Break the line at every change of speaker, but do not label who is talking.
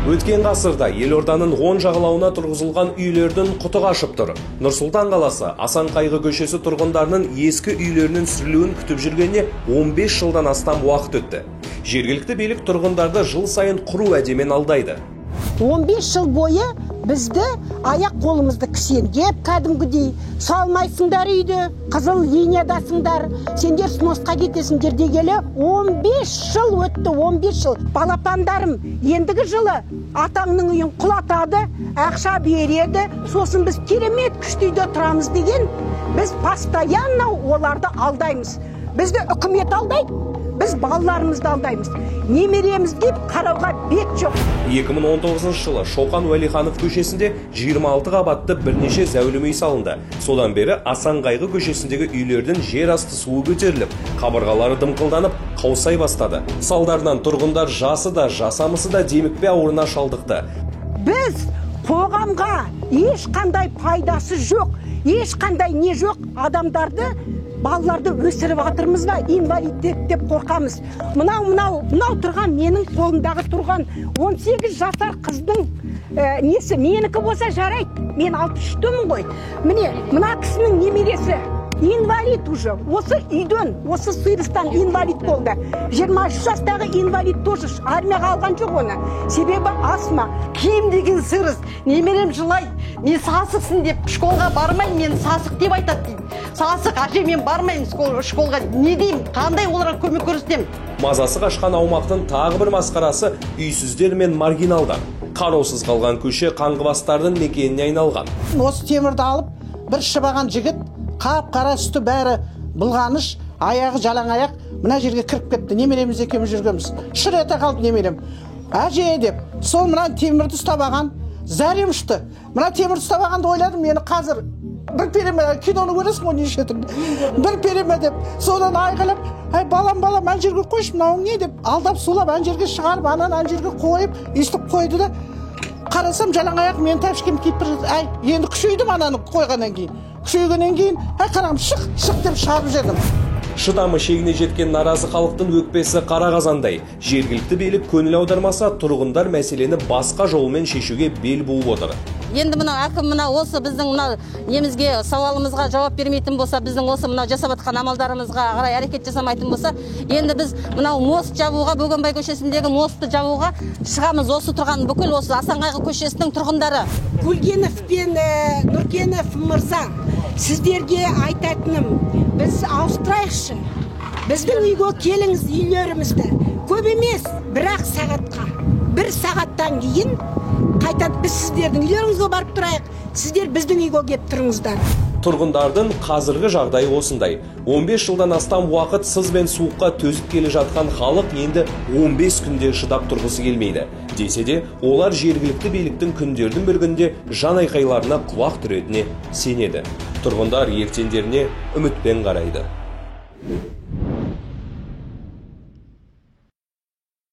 Өткен ғасырда елорданың оң жағалауына тұрғызылған үйлердің құты қашып тұр. Нұр-Сұлтан қаласы Асанқайғы көшесі тұрғындарының ескі үйлерінің сүрілуін күтіп жүргеніне 15 жылдан астам уақыт өтті. Жергілікті билік тұрғындарды жыл сайын құру әдемен алдайды.
15 жыл бойы бізді аяқ қолымызды кісендеп кәдімгідей салмайсыңдар үйді, қызыл линиядасыңдар, сендер сносқа кетесіңдер дегелі 15 жыл өтті, 15 жыл. Балапандарым ендігі жылы атаңның үйін құлатады, ақша береді, сосын біз керемет күшті үйде тұрамыз деген, біз постоянно оларды алдаймыз. Бізді үкімет алдайды, біз балаларымызды алдаймыз. Немереміз деп қарауға бет жоқ.
2019 жылы Шоқан Уәлиханов көшесінде 26 қабатты бірнеше зәулім үй салынды. Содан бері Асанқайғы көшесіндегі үйлердің жер асты суы көтеріліп, қабырғалары дымқылданып, қаусай бастады. Салдарынан тұрғындар жасы да, жасамысы да демікпе ауырына шалдықты.
Біз қоғамға ешқандай пайдасы жоқ, ешқандай не жоқ, адамдарды, балаларды өсіріп атырмыз ба, инвалид деп қорқамыз. Мынау тұрған, менің қолымдағы тұрған 18 жасар қыздың несі, менікі болса жарайды, мен 63-мін ғой. Міне, мына кісінің немересі инвалид уже, осы үйден, осы сыйырыстан инвалид болды. 23 жастағы инвалид тоже армияға алған жоқ оны. Себебі астма.
Киім деген сырыс, немерем жылайды, мен сасықсың деп школға бармайын, мен сасық деп айтады дейді. Сасық, әже мен бармайын школға, не деймін, қандай оларға көмек көрсетемін?
Мазасы қашқан аумақтың тағы бір масқарасы үйсіздер мен маргиналдар. Қараусыз қалған көше қаңғыбастардың мекеніне айналған.
Осы темірді алып, бір шыбаған жігіт, қап-қара үсті бәрі былғаныш, аяғы жалаң аяқ, мына жерге кіріп кетті. Немереміз екеуміз жүргенбіз. Шыр ете қалды немерем. Әже деп, сол мына темірді ұстабаған, зәрем ұшты. Мына темірді ұстабағанды ойладым, мені қазір бір переме, киноны көресің ғой неше түрде. Бір переме деп, содан айғылып, ай балам, ан жерге қойшы, мынауың не деп, алдап сулап, ан жерге шығарып, ан жерге қойып, естіп қойды да, қарасам жалаң аяқ мен тәпішкем киіп бір, ай, енді күшейдім ананы қойғаннан кейін. Күшейгеннен кейін, қарағым, шық деп шығарып жедім.
Шыдамы шегіне жеткен наразы халықтың өкпесі қара қазандай. Жергілікті билік көңіл аудармаса, тұрғындар мәселені басқа жолмен шешуге бел буып отыр.
Енді мына әкім осы біздің немізге сауалымызға жауап бермейтін болса, біздің осы жасап жатқан амалдарымызға қарай әрекет жасамайтын болса, енді біз мост жабуға, Бөгенбай көшесіндегі мостты жабуға шығамыз. Осы тұрған бүкіл осы Асанқайғы көшесінің тұрғындары.
Гүлгенов пен Нұргенов мырза, сіздерге айтатыным, біз ауыстырайықшы. Біздің үйге келіңіз үйлерімізді. Көп емес, бірақ сағатқа. Бір сағаттан кейін қайтады, біз сіздердің үйлеріңізге барып тұрайық. Сіздер біздің үйге кеп тұрыңыздар.
Тұрғындардың қазіргі жағдайы осындай. 15 жылдан астам уақыт сыз бен суыққа төзіп келе жатқан халық енді 15 күнде шыдап тұрғысы келмейді. Десе де, олар жергілікті биліктің күндердің бір күнде жан айқайларына құлақ түретіне сенеді. Тұрғындар ертеңдеріне үмітпен қарайды.